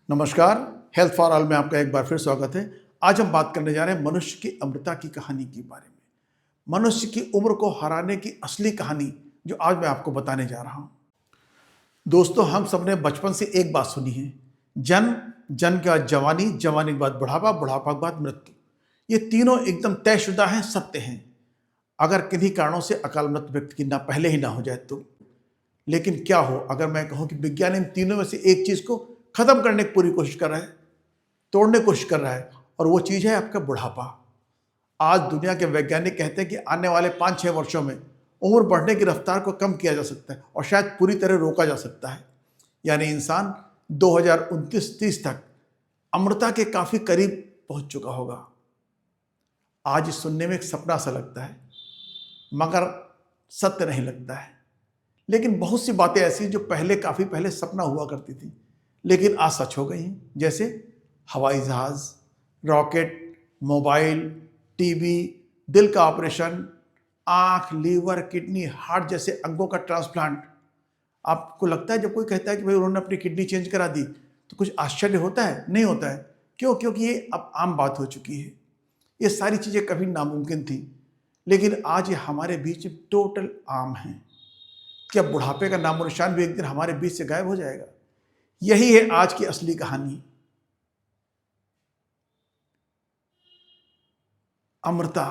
नमस्कार। Health for all में आपका एक बार फिर स्वागत है। आज हम बात करने जा रहे हैं मनुष्य की अमृता की कहानी के बारे में। मनुष्य की उम्र को हराने की असली कहानी जो आज मैं आपको बताने जा रहा हूं। दोस्तों, हम सबने बचपन से एक बात सुनी है, जन्म, जन्म के बाद जवानी, जवानी के बाद बुढ़ापा, बुढ़ापा के बाद मृत्यु। ये तीनों एकदम तयशुदा हैं, सत्य हैं। अगर किन्हीं कारणों से अकाल मृत्यु व्यक्ति की ना पहले ही ना हो जाए तो। लेकिन क्या हो अगर मैं कहूं कि विज्ञान इन तीनों में से एक चीज को खत्म करने की पूरी कोशिश कर रहा है, तोड़ने की कोशिश कर रहा है, और वो चीज है आपका बुढ़ापा। आज दुनिया के वैज्ञानिक कहते हैं कि आने वाले 5-6 वर्षों में उम्र बढ़ने की रफ्तार को कम किया जा सकता है और शायद पूरी तरह रोका जा सकता है। यानी इंसान 2029-30 तक अमरता के काफी करीब पहुंच चुका होगा। आज सुनने में एक सपना सा लगता है, मगर सत्य नहीं लगता है। लेकिन बहुत सी बातें ऐसी जो काफी पहले सपना हुआ करती थी, लेकिन आज सच हो गई हैं। जैसे हवाई जहाज, रॉकेट, मोबाइल, टीवी, दिल का ऑपरेशन, आंख, लीवर, किडनी, हार्ट जैसे अंगों का ट्रांसप्लांट। आपको लगता है जब कोई कहता है कि भाई उन्होंने अपनी किडनी चेंज करा दी तो कुछ आश्चर्य होता है? नहीं होता है। क्यों? क्योंकि ये अब आम बात हो चुकी है। ये सारी चीजें कभी नामुमकिन थी, लेकिन आज ये हमारे बीच टोटल आम है। क्या बुढ़ापे का नामो निशान भी एक दिन हमारे बीच से गायब हो जाएगा? यही है आज की असली कहानी। अमरता,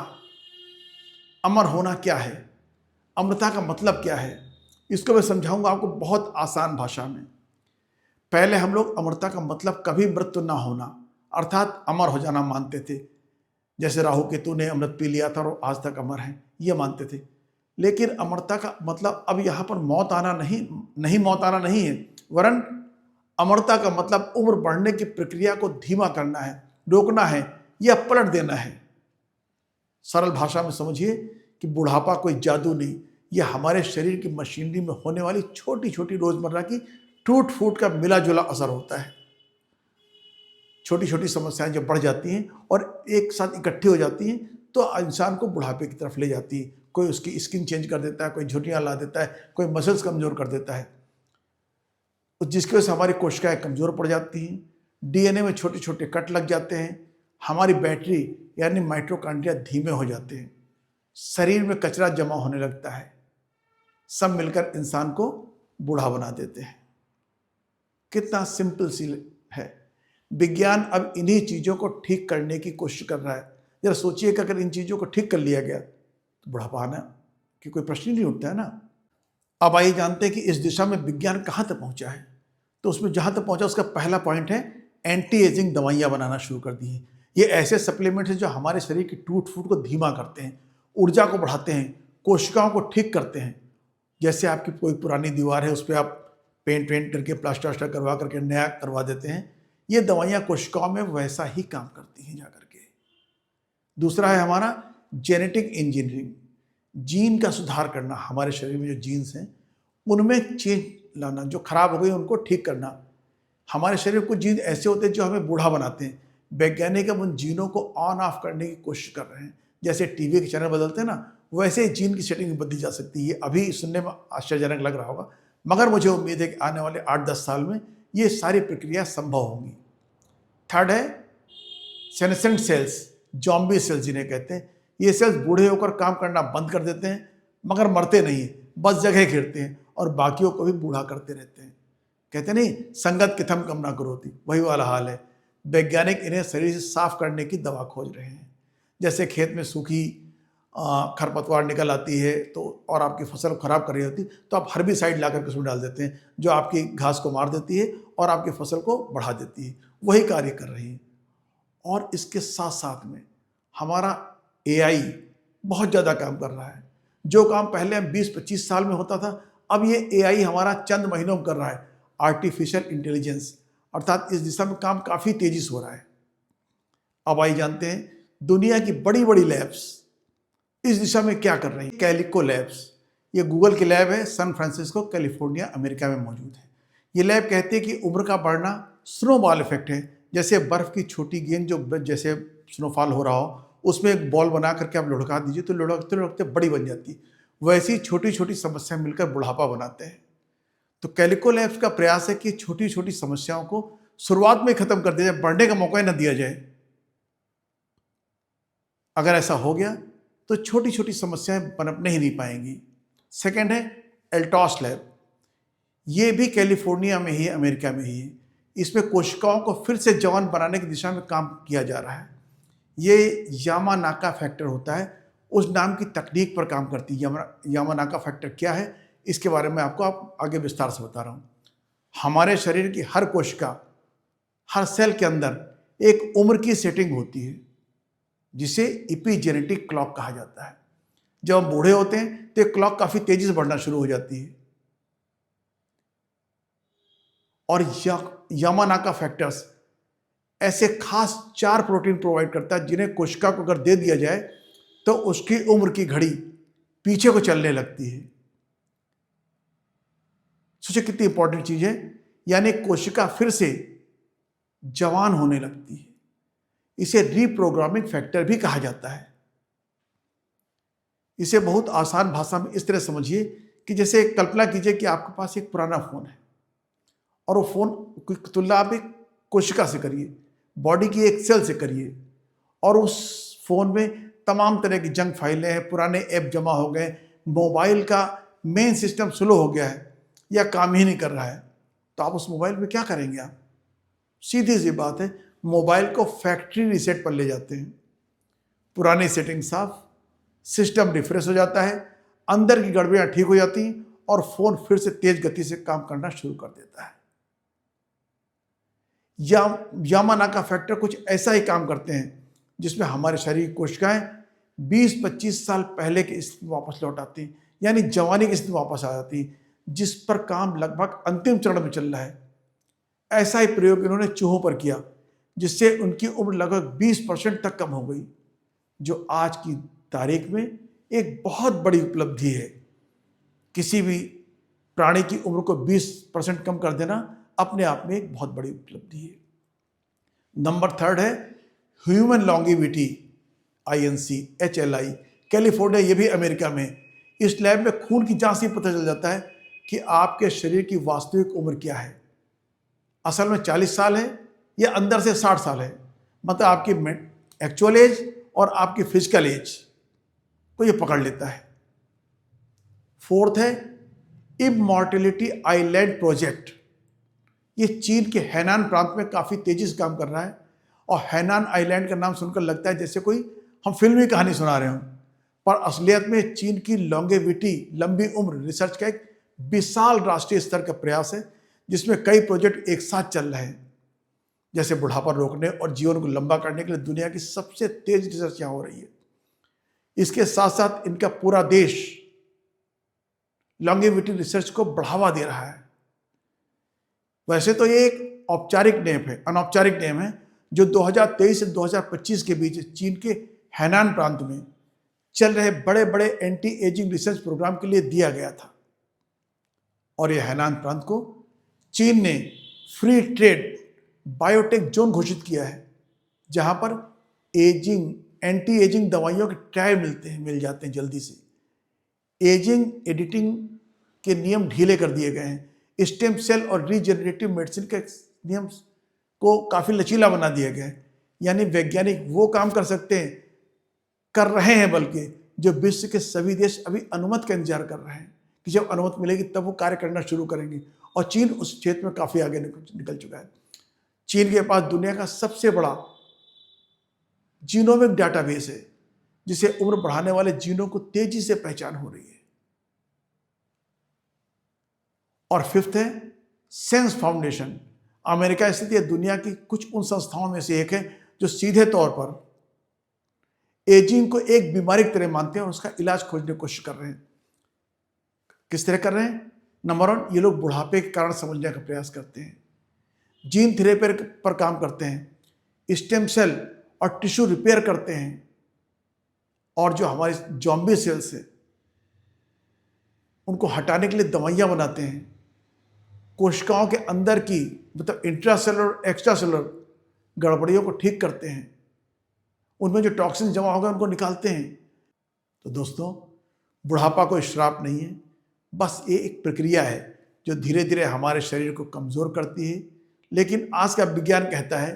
अमर होना क्या है? अमरता का मतलब क्या है? इसको मैं समझाऊंगा आपको बहुत आसान भाषा में। पहले हम लोग अमरता का मतलब कभी मृत्यु ना होना अर्थात अमर हो जाना मानते थे। जैसे राहु केतु ने अमृत पी लिया था और आज तक अमर है, ये मानते थे। लेकिन अमरता का मतलब अब यहां पर मौत आना मौत आना नहीं है, वरन अमरता का मतलब उम्र बढ़ने की प्रक्रिया को धीमा करना है, रोकना है या पलट देना है। सरल भाषा में समझिए कि बुढ़ापा कोई जादू नहीं, यह हमारे शरीर की मशीनरी में होने वाली छोटी छोटी रोजमर्रा की टूट फूट का मिला जुला असर होता है। छोटी छोटी समस्याएं जब बढ़ जाती हैं और एक साथ इकट्ठी हो जाती हैं तो इंसान को बुढ़ापे की तरफ ले जाती है। कोई उसकी स्किन चेंज कर देता है, कोई झुर्रियां ला देता है, कोई मसल्स कमजोर कर देता है, जिसकी वजह से हमारी कोशिकाएं कमजोर पड़ जाती हैं, डीएनए में छोटे छोटे कट लग जाते हैं, हमारी बैटरी यानी माइटोकॉन्ड्रिया धीमे हो जाते हैं, शरीर में कचरा जमा होने लगता है। सब मिलकर इंसान को बूढ़ा बना देते हैं। कितना सिंपल सी है। विज्ञान अब इन्हीं चीजों को ठीक करने की कोशिश कर रहा है। जरा सोचिए कि अगर इन चीजों को ठीक कर लिया गया तो बुढ़ापा आना कि कोई प्रश्न ही नहीं उठता है ना। अब आइए जानते हैं कि इस दिशा में विज्ञान कहां तक पहुंचा है। तो उसमें जहां तक पहुंचा उसका पहला पॉइंट है, एंटी एजिंग दवाइयां बनाना शुरू कर दी हैं। ये ऐसे सप्लीमेंट हैं जो हमारे शरीर की टूट फूट को धीमा करते हैं, ऊर्जा को बढ़ाते हैं, कोशिकाओं को ठीक करते हैं। जैसे आपकी कोई पुरानी दीवार है, उस पर आप पेंट वेंट करके प्लास्टर वास्टर करवा करके नया करवा देते हैं। ये दवाइयां कोशिकाओं में वैसा ही काम करती हैं जाकर के। दूसरा है हमारा जेनेटिक इंजीनियरिंग, जीन का सुधार करना। हमारे शरीर में जो जीन्स हैं उनमें चेंज लाना, जो खराब हो गई उनको ठीक करना। हमारे शरीर में कुछ जीन ऐसे होते हैं जो हमें बूढ़ा बनाते हैं। वैज्ञानिक अब उन जीनों को ऑन ऑफ करने की कोशिश कर रहे हैं। जैसे टीवी के चैनल बदलते हैं ना, वैसे ही जीन की सेटिंग बदली जा सकती है। अभी सुनने में आश्चर्यजनक लग रहा होगा, मगर मुझे उम्मीद है कि आने वाले 8-10 साल में ये सारी प्रक्रिया संभव होंगी। थर्ड है सेनेसेंट सेल्स, जॉम्बी सेल्स जिन्हें कहते हैं। ये सेल्स बूढ़े होकर काम करना बंद कर देते हैं, मगर मरते नहीं, बस जगह घेरते हैं और बाकियों को भी बूढ़ा करते रहते हैं। कहते नहीं, संगत किथम कम ना करोती, वही वाला हाल है। वैज्ञानिक इन्हें शरीर से साफ करने की दवा खोज रहे हैं। जैसे खेत में सूखी खरपतवार निकल आती है तो और आपकी फसल खराब कर रही होती, तो आप हर्बिसाइड ला करके उसमें डाल देते हैं, जो आपकी घास को मार देती है और आपकी फसल को बढ़ा देती है। वही कार्य कर रही है। और इसके साथ साथ में हमारा एआई बहुत ज़्यादा काम कर रहा है। जो काम पहले 20-25 साल में होता था, अब ये एआई हमारा चंद महीनों में कर रहा है। आर्टिफिशियल इंटेलिजेंस, अर्थात इस दिशा में काम काफ़ी तेजी से हो रहा है। अब आइए जानते हैं दुनिया की बड़ी बड़ी लैब्स इस दिशा में क्या कर रही है। कैलिको लैब्स, ये गूगल की लैब है, सैन फ्रांसिस्को कैलिफोर्निया अमेरिका में मौजूद है। ये लैब कहती है कि उम्र का बढ़ना स्नोबॉल इफेक्ट है। जैसे बर्फ की छोटी गेंद जो जैसे स्नोफॉल हो रहा हो, उसमें एक बॉल बना करके आप लुढ़का दीजिए तो लुढ़कते लुढ़कते बड़ी बन जाती है। वैसी छोटी छोटी समस्याएं मिलकर बुढ़ापा बनाते हैं। तो कैलिको लैब्स का प्रयास है कि छोटी छोटी समस्याओं को शुरुआत में ख़त्म कर दिया जाए, बढ़ने का मौका ही ना दिया जाए। अगर ऐसा हो गया तो छोटी छोटी समस्याएं पनपने ही नहीं पाएंगी। सेकंड है एल्टॉस लैब। ये भी कैलिफोर्निया में ही है, अमेरिका में ही है। इसमें कोशिकाओं को फिर से जवान बनाने की दिशा में काम किया जा रहा है। ये यामानाका फैक्टर होता है, उस नाम की तकनीक पर काम करती है। यामानाका फैक्टर क्या है, इसके बारे में आपको आगे विस्तार से बता रहा हूँ। हमारे शरीर की हर कोशिका, हर सेल के अंदर एक उम्र की सेटिंग होती है जिसे इपीजेनेटिक क्लॉक कहा जाता है। जब हम बूढ़े होते हैं तो ये क्लॉक काफी तेजी से बढ़ना शुरू हो जाती है। और यामानाका फैक्टर्स ऐसे खास 4 प्रोटीन प्रोवाइड करता है जिन्हें कोशिका को अगर दे दिया जाए तो उसकी उम्र की घड़ी पीछे को चलने लगती है। सोचिए कितनी इंपॉर्टेंट चीज है, यानी कोशिका फिर से जवान होने लगती है। इसे रीप्रोग्रामिंग फैक्टर भी कहा जाता है। इसे बहुत आसान भाषा में इस तरह समझिए कि जैसे कल्पना कीजिए कि आपके पास एक पुराना फोन है और वो फोन की तुलना आप एक कोशिका से करिए, बॉडी की एक सेल से करिए, और उस फोन में तमाम तरह की जंक फाइलें हैं, पुराने ऐप जमा हो गए, मोबाइल का मेन सिस्टम स्लो हो गया है या काम ही नहीं कर रहा है, तो आप उस मोबाइल में क्या करेंगे? आप सीधी सी बात है, मोबाइल को फैक्ट्री रीसेट पर ले जाते हैं। पुरानी सेटिंग साफ, सिस्टम रिफ्रेश हो जाता है, अंदर की गड़बड़ियां ठीक हो जाती हैं और फोन फिर से तेज गति से काम करना शुरू कर देता है। यामानाका फैक्टर कुछ ऐसा ही काम करते हैं जिसमें हमारे शरीर की कोशिकाएं 20-25 साल पहले की स्थिति में वापस लौट आती, यानी जवानी की स्थिति में वापस आ जाती, जिस पर काम लगभग अंतिम चरण में चल रहा है। ऐसा ही प्रयोग इन्होंने चूहों पर किया, जिससे उनकी उम्र लगभग 20% तक कम हो गई, जो आज की तारीख में एक बहुत बड़ी उपलब्धि है। किसी भी प्राणी की उम्र को 20% कम कर देना अपने आप में एक बहुत बड़ी उपलब्धि है। नंबर 3 है human longevity, INC HLI, California, ये भी अमेरिका में। इस लैब में खून की जांच से पता चल जाता है कि आपके शरीर की वास्तविक उम्र क्या है। असल में 40 साल है या अंदर से 60 साल है, मतलब आपकी एक्चुअल एज और आपकी फिजिकल एज को ये पकड़ लेता है। 4th है इमॉर्टलिटी आइलैंड प्रोजेक्ट। ये चीन के हैनान प्रांत में काफी तेजी से काम कर रहा है, और हैनान आइलैंड का नाम सुनकर लगता है जैसे कोई हम फिल्मी कहानी सुना रहे हों, पर असलियत में चीन की लॉन्गेविटी, लंबी उम्र रिसर्च का एक विशाल राष्ट्रीय स्तर का प्रयास है, जिसमें कई प्रोजेक्ट एक साथ चल रहे हैं। जैसे बुढ़ापा रोकने और जीवन को लंबा करने के लिए दुनिया की सबसे तेज रिसर्च यहाँ हो रही है। इसके साथ साथ इनका पूरा देश लॉन्गेविटी रिसर्च को बढ़ावा दे रहा है। वैसे तो ये एक औपचारिक नेम है, अनौपचारिक नेम है, जो 2023 से 2025 के बीच चीन के हैनान प्रांत में चल रहे बड़े बड़े एंटी एजिंग रिसर्च प्रोग्राम के लिए दिया गया था। और यह हैनान प्रांत को चीन ने फ्री ट्रेड बायोटेक जोन घोषित किया है, जहां पर एंटी एजिंग दवाइयों के ट्रायल मिल जाते हैं जल्दी से। एजिंग एडिटिंग के नियम ढीले कर दिए गए हैं। स्टेम सेल और रीजेनरेटिव मेडिसिन के नियम को काफी लचीला बना दिया गया है। यानी वैज्ञानिक वो काम कर सकते हैं, कर रहे हैं, बल्कि जो विश्व के सभी देश अभी अनुमति का इंतजार कर रहे हैं कि जब अनुमति मिलेगी तब वो कार्य करना शुरू करेंगे। और चीन उस क्षेत्र में काफी आगे निकल चुका है। चीन के पास दुनिया का सबसे बड़ा जीनोमिक डाटाबेस है, जिसे उम्र बढ़ाने वाले जीनों को तेजी से पहचान हो रही है। और 5th है सेंस फाउंडेशन। अमेरिका स्थित यह दुनिया की कुछ उन संस्थाओं में से एक है जो सीधे तौर पर एजिंग को एक बीमारी की तरह मानते हैं और उसका इलाज खोजने की कोशिश कर रहे हैं। किस तरह कर रहे हैं? नंबर 1, ये लोग बुढ़ापे के कारण समझने का प्रयास करते हैं, जीन थेरेपी पर काम करते हैं, स्टेम सेल और टिश्यू रिपेयर करते हैं, और जो हमारे जॉम्बी सेल्स हैं उनको हटाने के लिए दवाइयां बनाते हैं, कोशिकाओं के अंदर की मतलब इंट्रासेलुलर एक्स्ट्रासेलुलर गड़बड़ियों को ठीक करते हैं, उनमें जो टॉक्सिन जमा होगा उनको निकालते हैं। तो दोस्तों, बुढ़ापा कोई श्राप नहीं है, बस ये एक प्रक्रिया है जो धीरे धीरे हमारे शरीर को कमज़ोर करती है, लेकिन आज का विज्ञान कहता है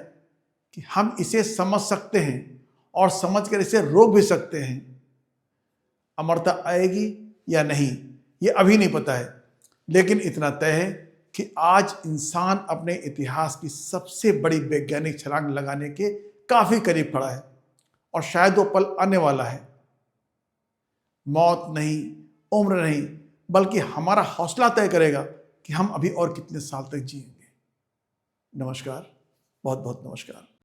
कि हम इसे समझ सकते हैं और समझकर इसे रोक भी सकते हैं। अमरता आएगी या नहीं ये अभी नहीं पता है, लेकिन इतना तय है कि आज इंसान अपने इतिहास की सबसे बड़ी वैज्ञानिक छलांग लगाने के काफी करीब खड़ा है और शायद वो पल आने वाला है। मौत नहीं, उम्र नहीं, बल्कि हमारा हौसला तय करेगा कि हम अभी और कितने साल तक जिएंगे। नमस्कार, बहुत बहुत नमस्कार।